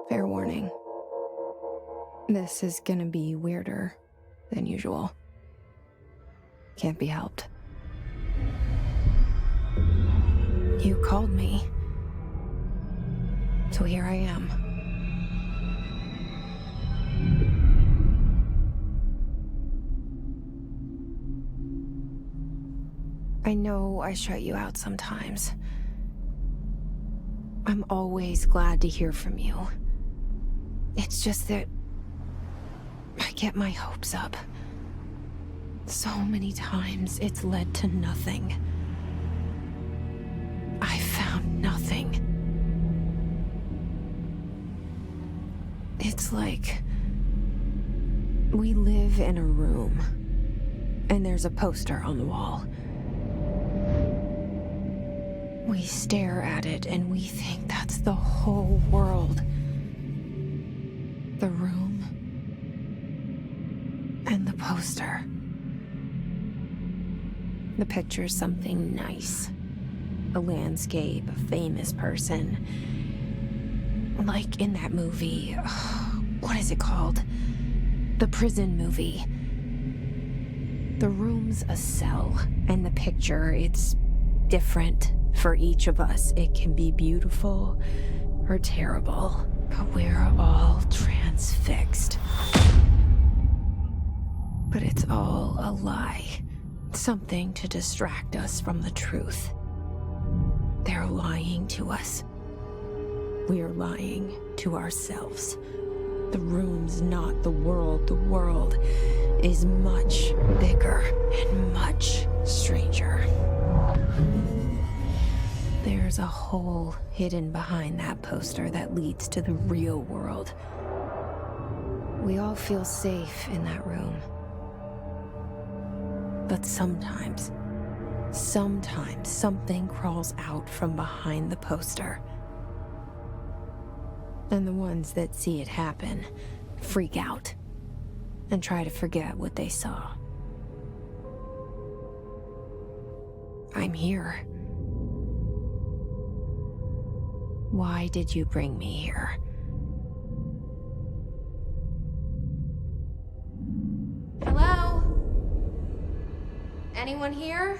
Fair warning. This is gonna be weirder than usual. Can't be helped. You called me. So here I am. I know I shut you out sometimes. I'm always glad to hear from you. It's just that I get my hopes up. So many times it's led to nothing. I found nothing. It's like we live in a room, and there's a poster on the wall. We stare at it and we think that's the whole world. The room and the poster. The picture's something nice. A landscape, a famous person. Like in that movie, what is it called? The prison movie. The room's a cell, and the picture, it's different for each of us. It can be beautiful or terrible, but we're all transfixed. But it's all a lie. Something to distract us from the truth. They're lying to us. We're lying to ourselves. The room's not the world. The world is much bigger and much stranger. There's a hole hidden behind that poster that leads to the real world. We all feel safe in that room. But sometimes something crawls out from behind the poster. And the ones that see it happen freak out and try to forget what they saw. I'm here. Why did you bring me here? Hello? Anyone here?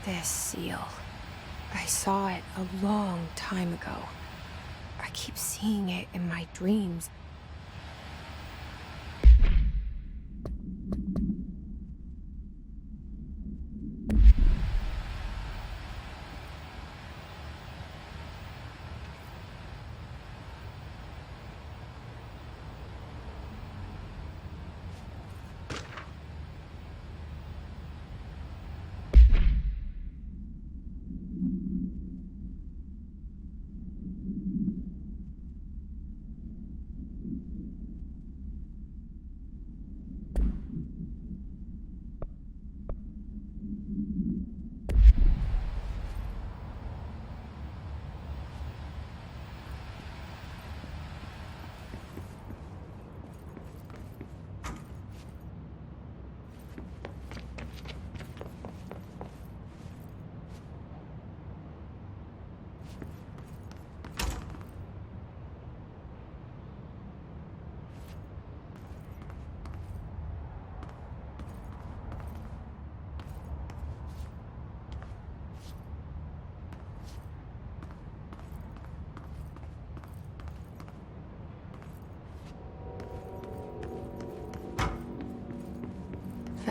This seal. I saw it a long time ago. I keep seeing it in my dreams.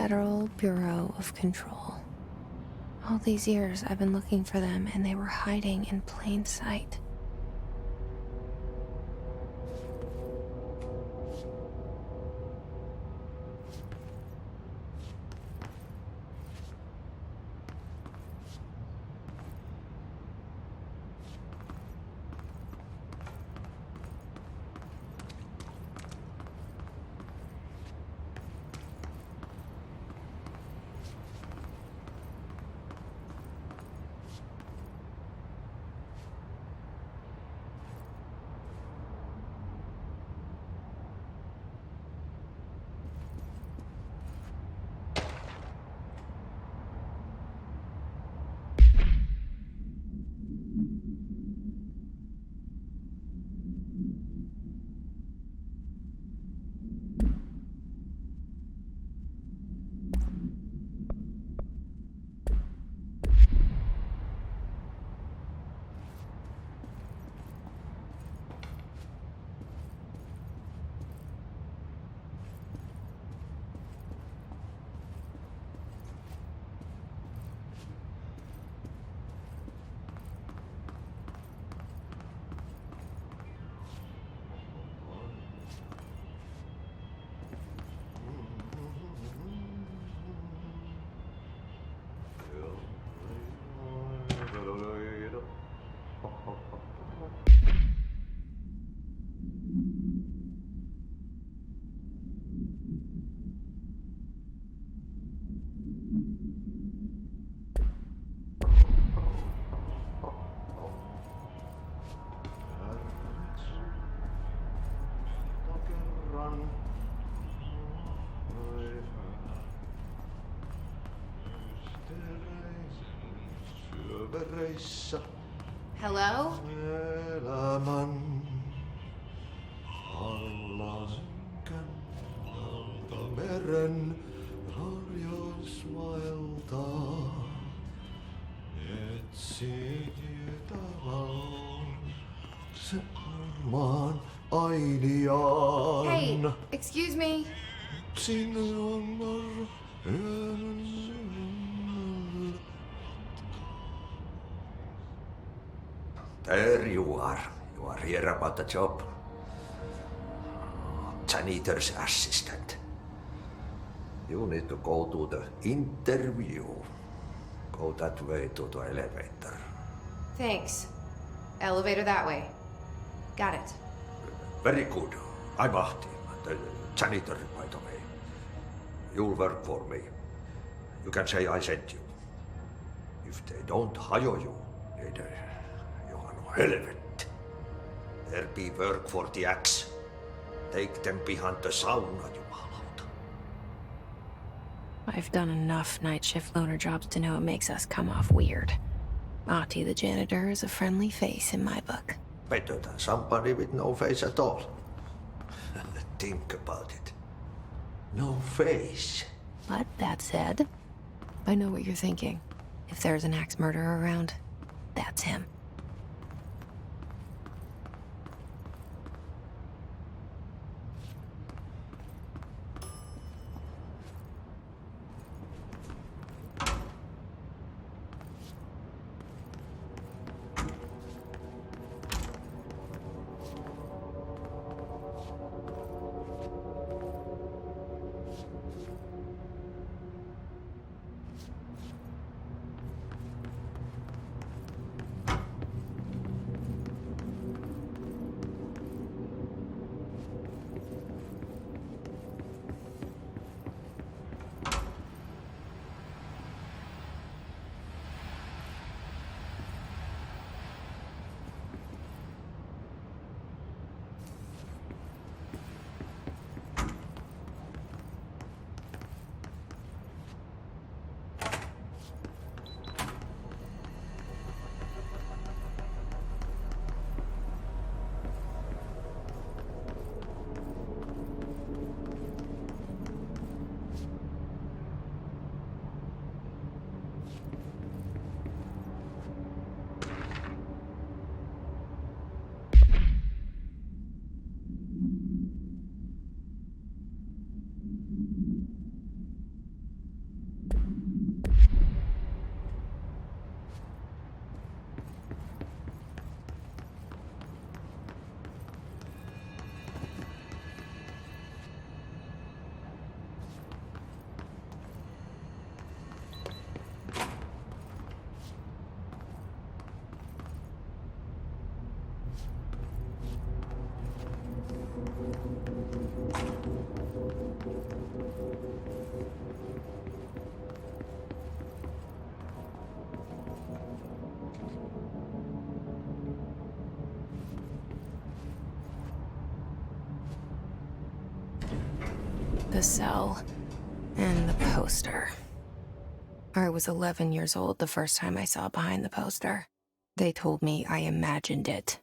Federal Bureau of Control. All these years I've been looking for them, and they were hiding in plain sight. Hello? Elämän alla synkän meren harjoisvaeltaa. Etsi tietä valon se maan ainiaan. Hey, excuse me. Sinne on There you are. You are here about the job. Janitor's assistant. You need to go to the interview. Go that way to the elevator. Thanks. Elevator that way. Got it. Very good. I'm Ahti, the janitor, by the way. You'll work for me. You can say I sent you. If they don't hire you, then you are no helvet. There be work for the axe. Take them behind the sauna, jumalauta. I've done enough night shift loner jobs to know it makes us come off weird. Ahti the janitor is a friendly face in my book. Better than somebody with no face at all. Think about it. No face. But that said, I know what you're thinking. If there's an axe murderer around, that's him. The cell and the poster. I was 11 years old the first time I saw behind the poster. They told me I imagined it.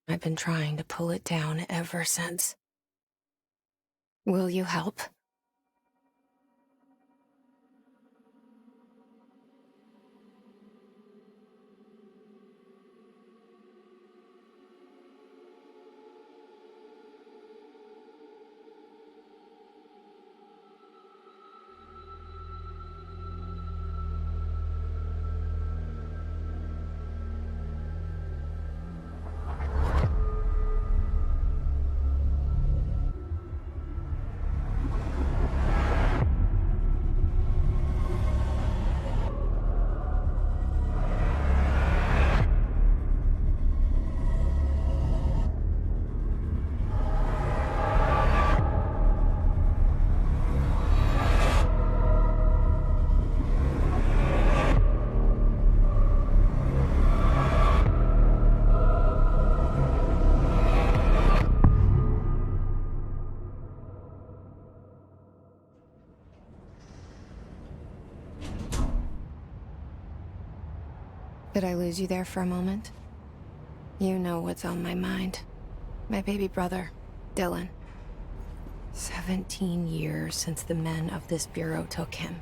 I've been trying to pull it down ever since. Will you help? Did I lose you there for a moment? You know what's on my mind. My baby brother, Dylan. 17 years since the men of this bureau took him.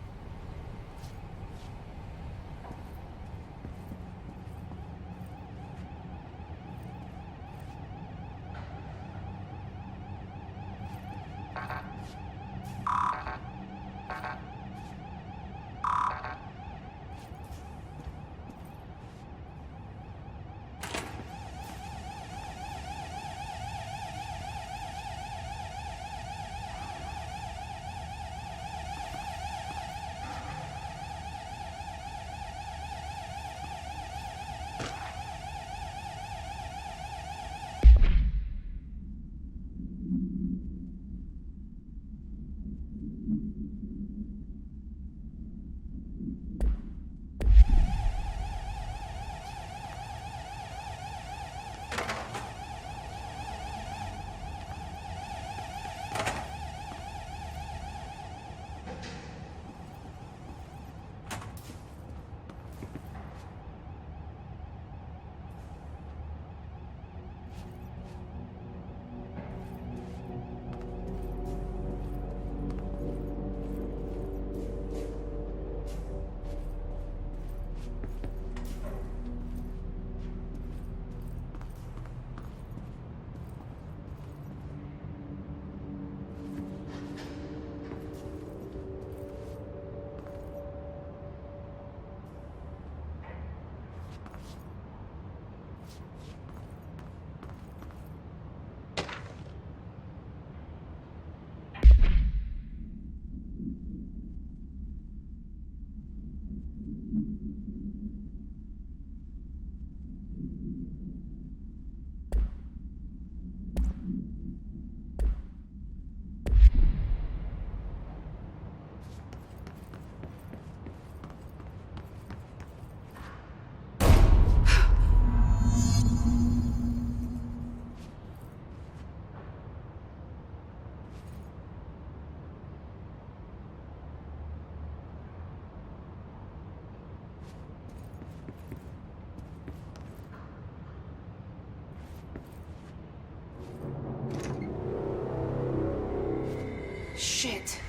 Shit.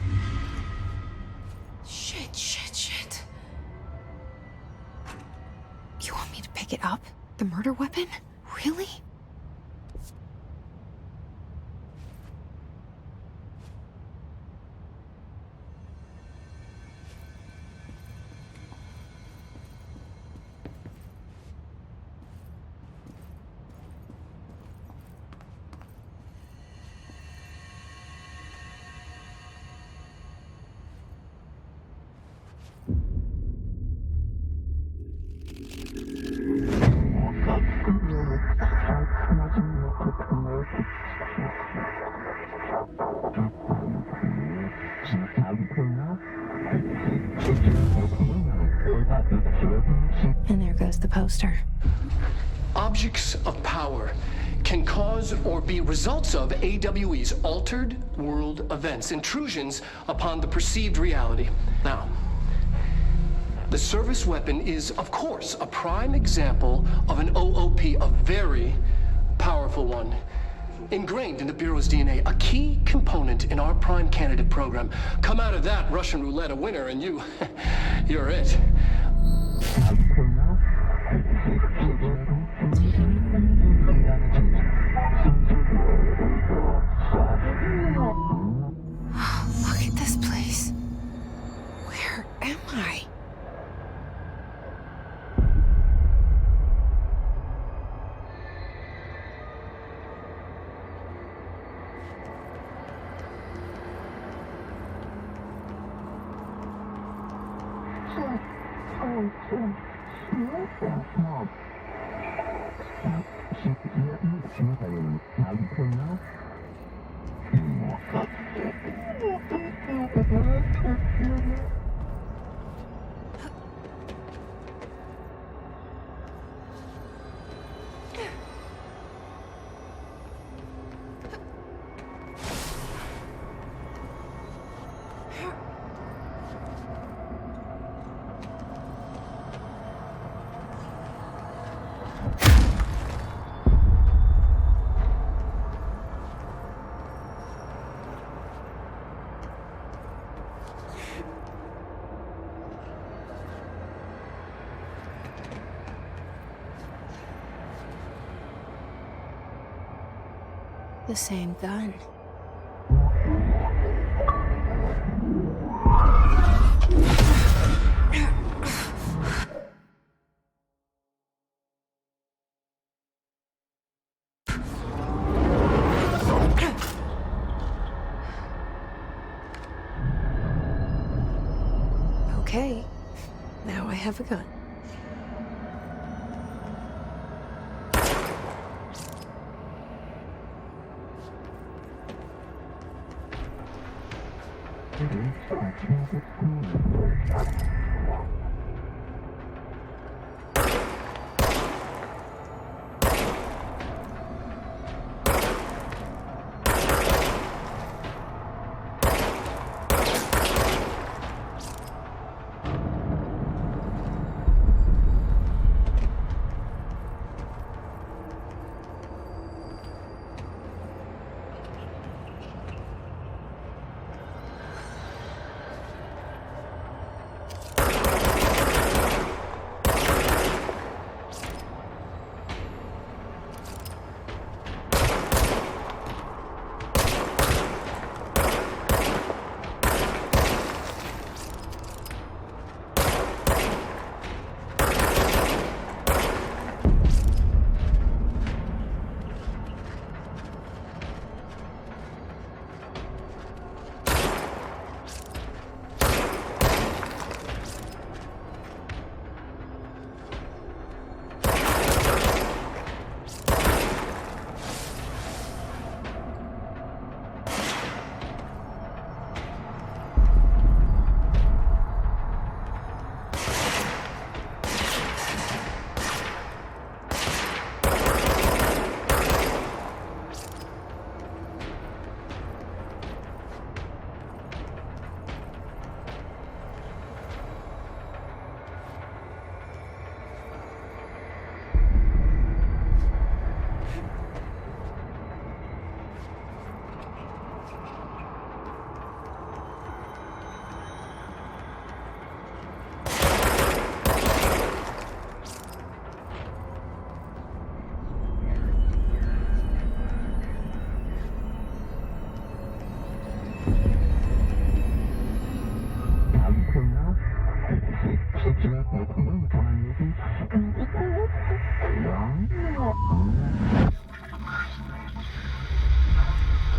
Shit. You want me to pick it up? The murder weapon? Really? poster. Objects of power can cause or be results of AWE's altered world events, intrusions upon the perceived reality. Now, the service weapon is, of course, a prime example of an OOP, a very powerful one, ingrained in the Bureau's DNA, a key component in our prime candidate program. Come out of that Russian roulette a winner and you're it. Look at this place. Where am I? The same gun. Okay, now I have a gun.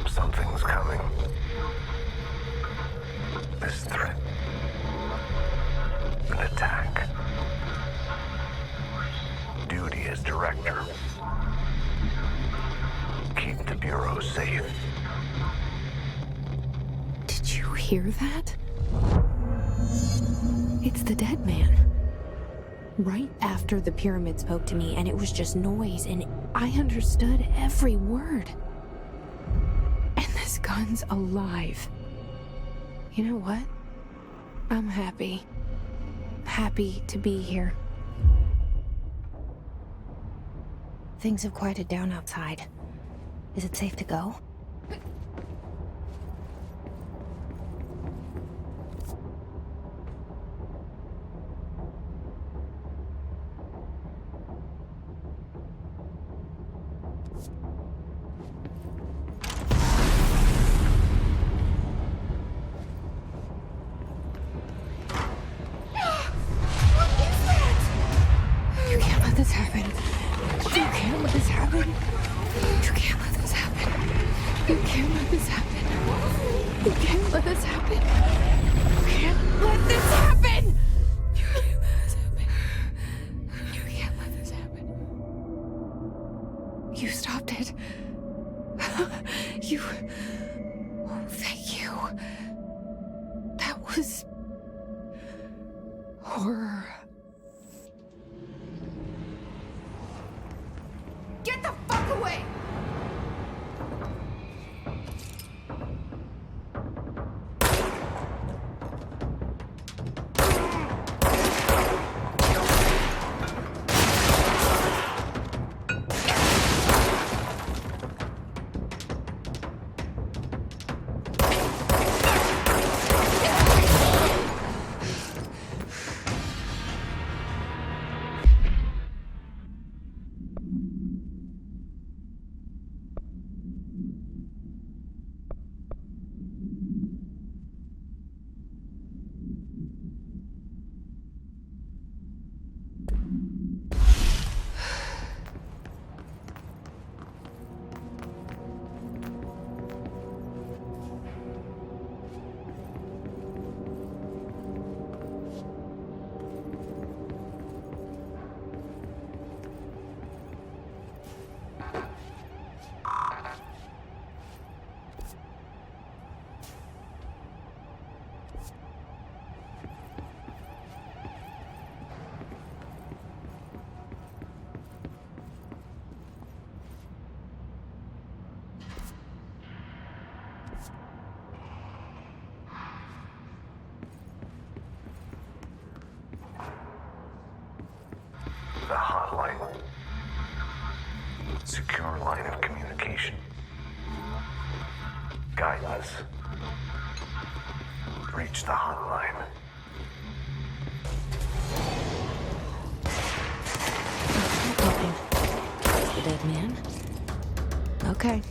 Something's coming. This threat. An attack. Duty as director. Keep the Bureau safe. Did you hear that? It's the dead man. right after the pyramid spoke to me, and it was just noise, and I understood every word. And this gun's alive. You know what? I'm happy. Happy to be here. Things have quieted down outside. Is it safe to go? You can't let this happen. You can't let this happen. You can't let this happen. You can't let this happen. You can't let this happen. You can't let this happen. You can't let this happen. You can't let this happen. You stopped it. You. Oh, thank you. That was horror. Get the fuck away! The hotline. Secure line of communication. Guide us. Reach the hotline. The dead man? Okay.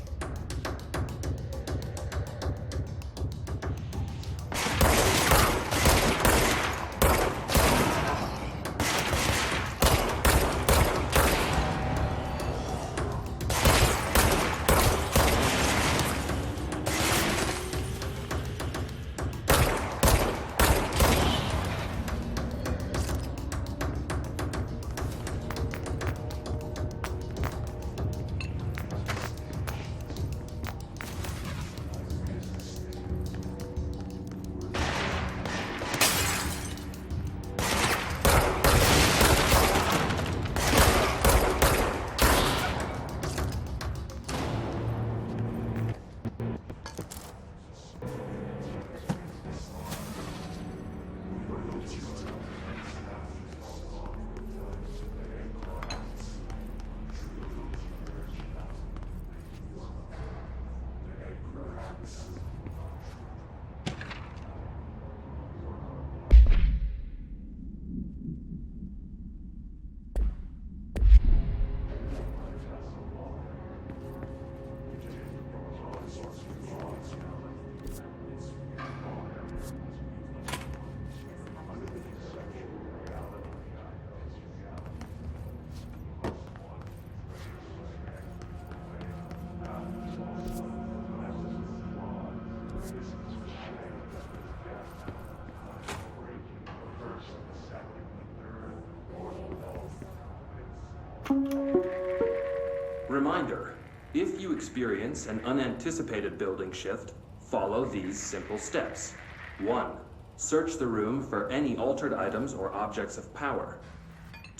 Reminder, if you experience an unanticipated building shift, follow these simple steps. 1. Search the room for any altered items or objects of power.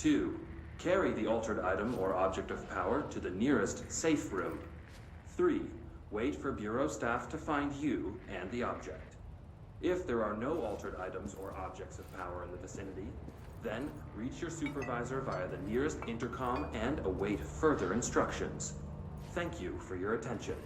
2. Carry the altered item or object of power to the nearest safe room. 3. Wait for Bureau staff to find you and the object. If there are no altered items or objects of power in the vicinity, then reach your supervisor via the nearest intercom and await further instructions. Thank you for your attention.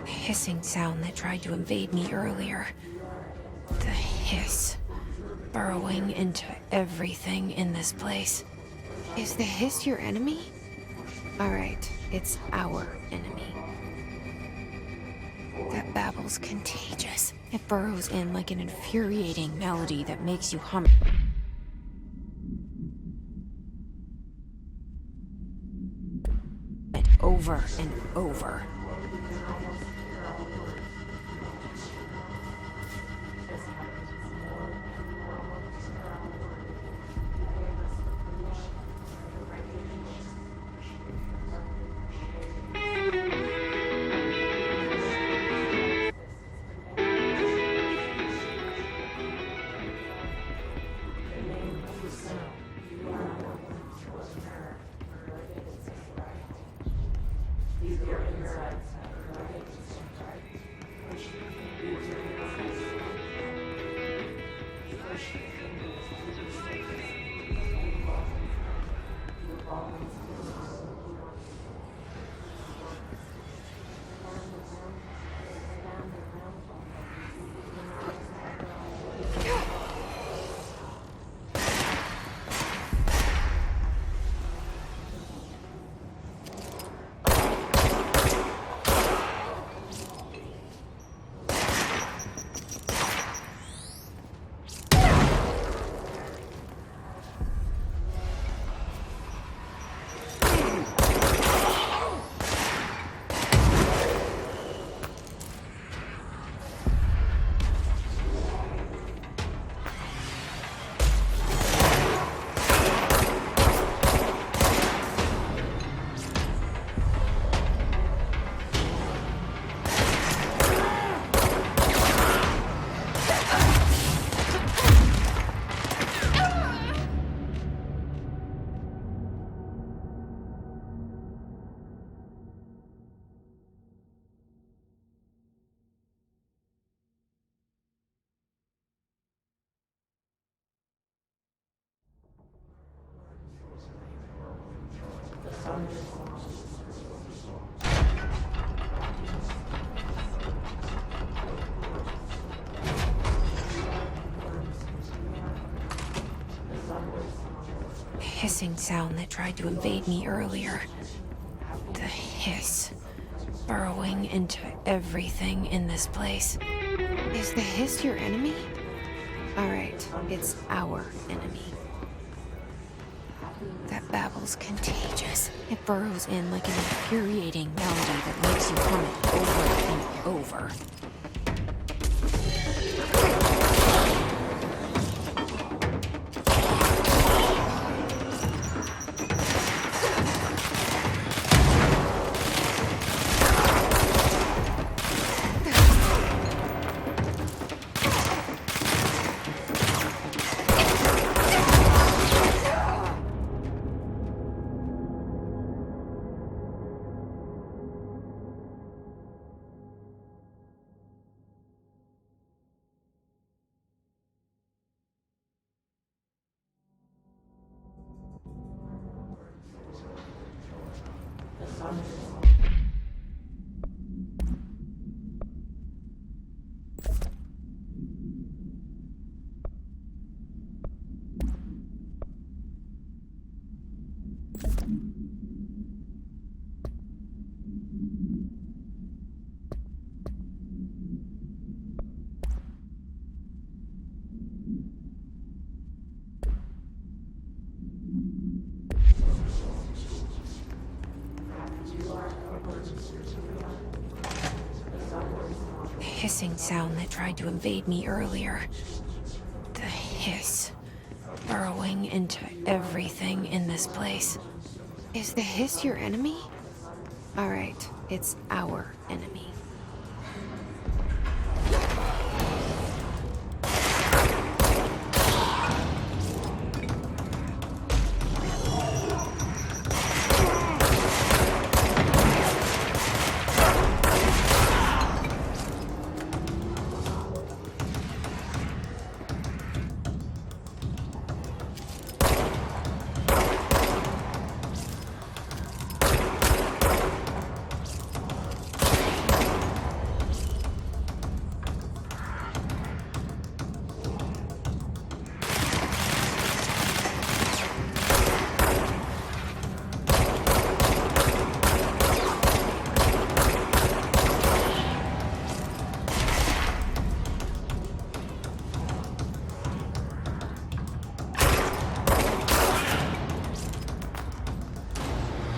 Hissing sound that tried to invade me earlier. The hiss. Burrowing into everything in this place. Is the hiss your enemy? Alright, it's our enemy. That babble's contagious. It burrows in like an infuriating melody that makes you hum. It over and over. hissing sound that tried to invade me earlier. The hiss. Burrowing into everything in this place. Is the hiss your enemy? Alright, it's our enemy. That babble's contagious. It burrows in like an infuriating melody that makes you hum it over and over. The hissing sound that tried to invade me earlier. The hiss. Burrowing into everything in this place. Is the hiss your enemy? Alright, it's our enemy.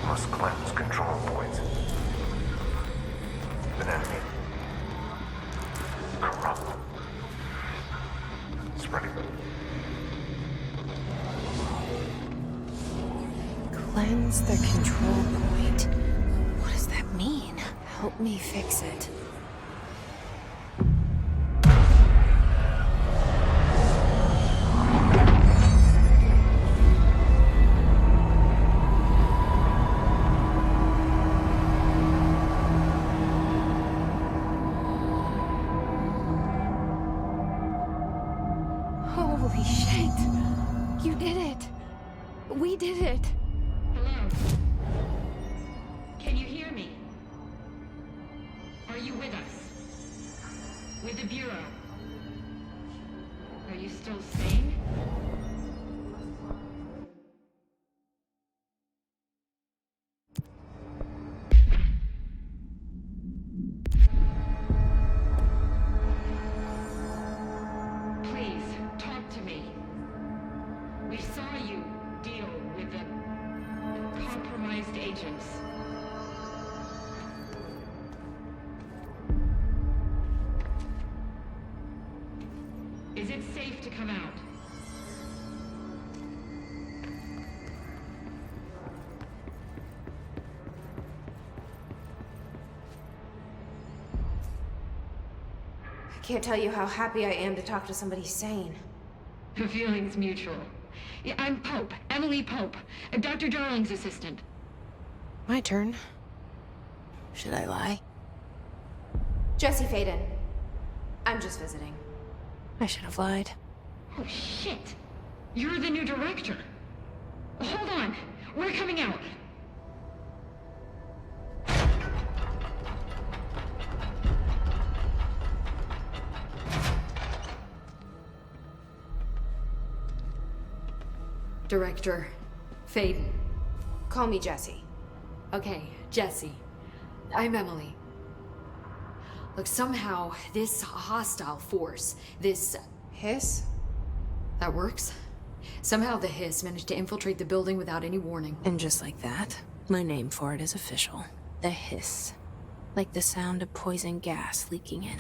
Must cleanse control points. An enemy. Corrupt. Spreading. Cleanse the control point. What does that mean? Help me fix it. Holy shit! You did it! We did it! Hello? Can you hear me? Are you with us? With the Bureau? Are you still sane? Please, talk to me. We saw you deal with the compromised agents. Is it safe to come out? I can't tell you how happy I am to talk to somebody sane. The feeling's mutual. Yeah, I'm Pope, Emily Pope, Dr. Darling's assistant. My turn. Should I lie? Jesse Faden. I'm just visiting. I should have lied. Oh, shit. You're the new director. Hold on. We're coming out. Director, Faden. Call me Jessie. Okay, Jesse. I'm Emily. Look, somehow, this hostile force, this... Hiss? That works? Somehow the Hiss managed to infiltrate the building without any warning. And just like that, my name for it is official. The Hiss. Like the sound of poison gas leaking in.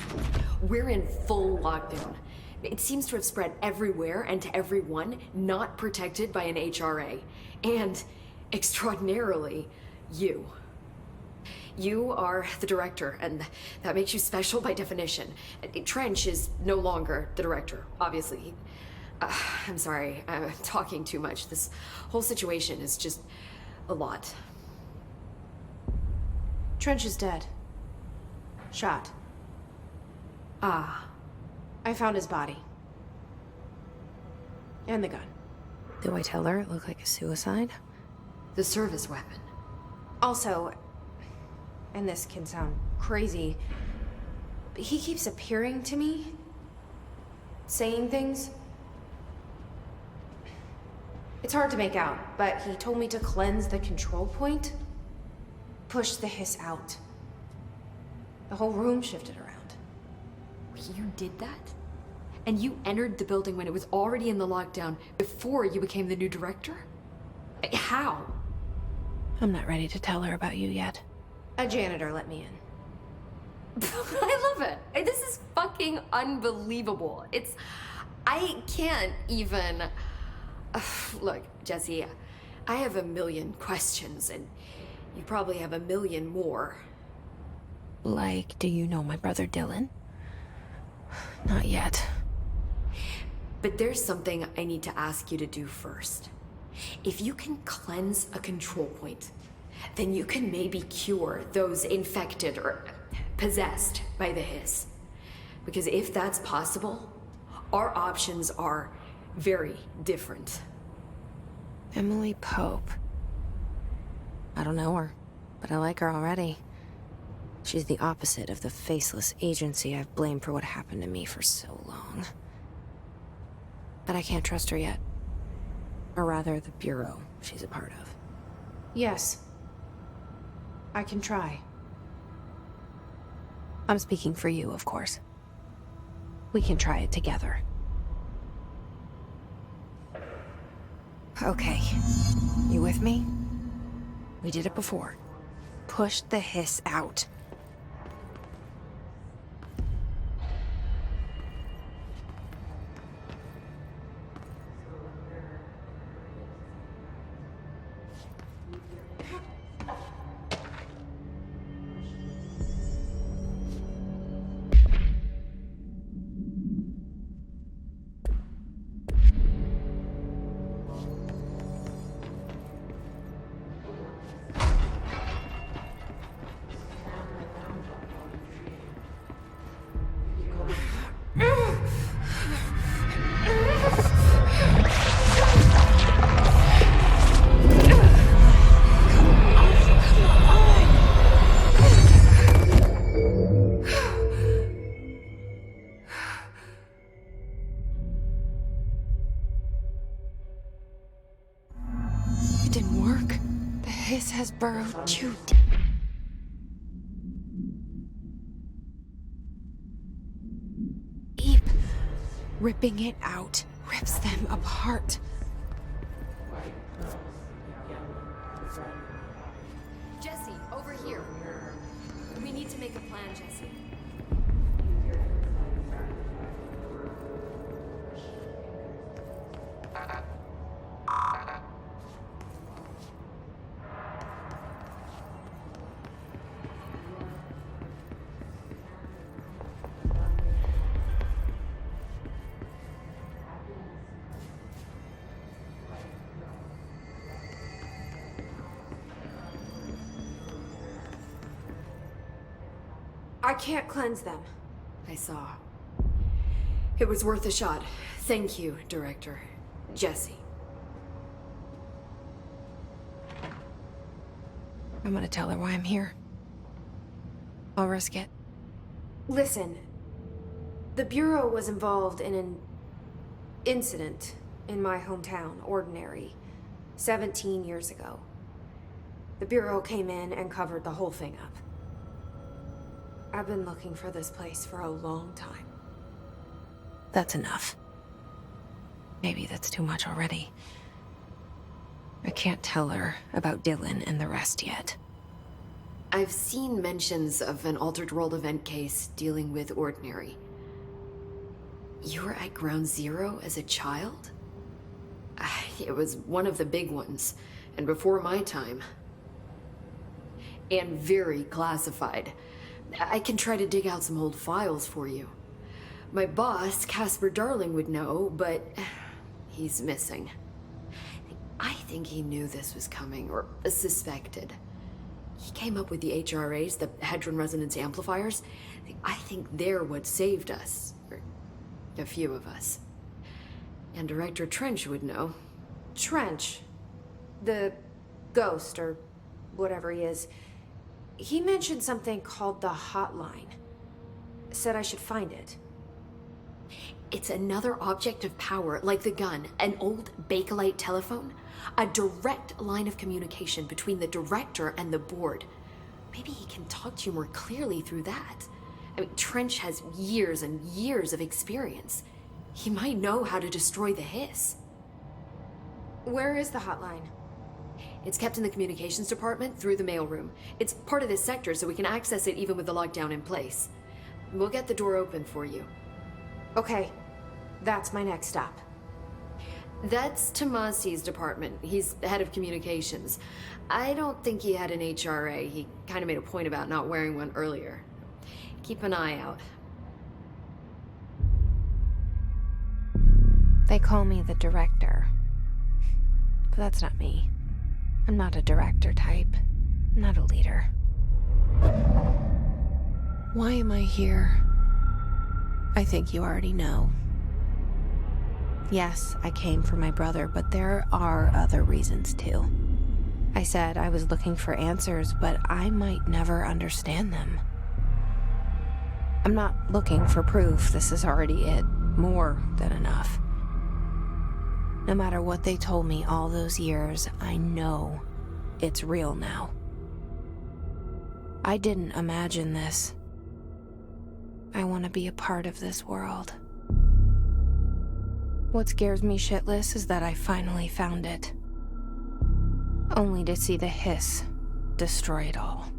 We're in full lockdown. It seems to have spread everywhere and to everyone not protected by an HRA. And, extraordinarily, you. You are the director, and that makes you special by definition. Trench is no longer the director, obviously. I'm sorry, I'm talking too much. This whole situation is just a lot. Trench is dead. Shot. Ah. I found his body. And the gun. Do I tell her it looked like a suicide? The service weapon. Also, and this can sound crazy, but he keeps appearing to me, saying things. It's hard to make out, but he told me to cleanse the control point, push the Hiss out. The whole room shifted around. You did that? And you entered the building when it was already in the lockdown before you became the new director? How? I'm not ready to tell her about you yet. A janitor let me in. I love it. This is fucking unbelievable. I can't even... Look, Jesse, I have a million questions, and you probably have a million more. Like, do you know my brother Dylan? Not yet. But there's something I need to ask you to do first. If you can cleanse a control point, then you can maybe cure those infected or possessed by the Hiss. Because if that's possible, our options are very different. Emily Pope. I don't know her, but I like her already. She's the opposite of the faceless agency I've blamed for what happened to me for so long. But I can't trust her yet. Or rather, the Bureau she's a part of. Yes. I can try. I'm speaking for you, of course. We can try it together. Okay. You with me? We did it before. Push the Hiss out. It didn't work. The Hiss has burrowed too deep. Ripping it out rips them apart. Jesse, over here. We need to make a plan, Jesse. I can't cleanse them. I saw. It was worth a shot. Thank you, Director. Jesse. I'm gonna tell her why I'm here. I'll risk it. Listen, the Bureau was involved in an incident in my hometown, Ordinary. 17 years ago. The Bureau came in and covered the whole thing up. I've been looking for this place for a long time. That's enough. Maybe that's too much already. I can't tell her about Dylan and the rest yet. I've seen mentions of an Altered World event case dealing with Ordinary. You were at Ground Zero as a child? It was one of the big ones, and before my time. And very classified. I can try to dig out some old files for you. My boss, Casper Darling, would know, but he's missing. I think he knew this was coming, or suspected. He came up with the HRAs, the Hedron Resonance Amplifiers. I think they're what saved us. Or a few of us. And Director Trench would know. Trench, the ghost, or whatever he is, he mentioned something called the Hotline. Said I should find it. It's another object of power, like the gun, an old Bakelite telephone. A direct line of communication between the director and the board. Maybe he can talk to you more clearly through that. I mean, Trench has years and years of experience. He might know how to destroy the Hiss. Where is the Hotline? It's kept in the communications department through the mailroom. It's part of this sector, so we can access it even with the lockdown in place. We'll get the door open for you. Okay, that's my next stop. That's Tomasi's department. He's the head of communications. I don't think he had an HRA. He kind of made a point about not wearing one earlier. Keep an eye out. They call me the director. But that's not me. I'm not a director type. I'm not a leader. Why am I here? I think you already know. Yes, I came for my brother, but there are other reasons too. I said I was looking for answers, but I might never understand them. I'm not looking for proof. This is already it. More than enough. No matter what they told me all those years, I know it's real now. I didn't imagine this. I want to be a part of this world. What scares me shitless is that I finally found it. Only to see the Hiss destroy it all.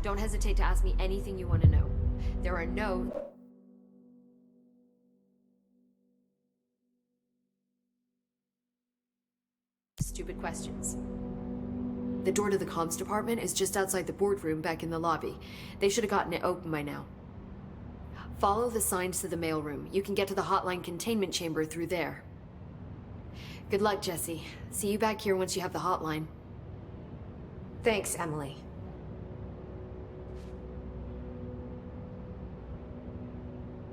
Don't hesitate to ask me anything you want to know. There are no... stupid questions. The door to the comms department is just outside the boardroom back in the lobby. They should have gotten it open by now. Follow the signs to the mailroom. You can get to the hotline containment chamber through there. Good luck, Jesse. See you back here once you have the hotline. Thanks, Emily.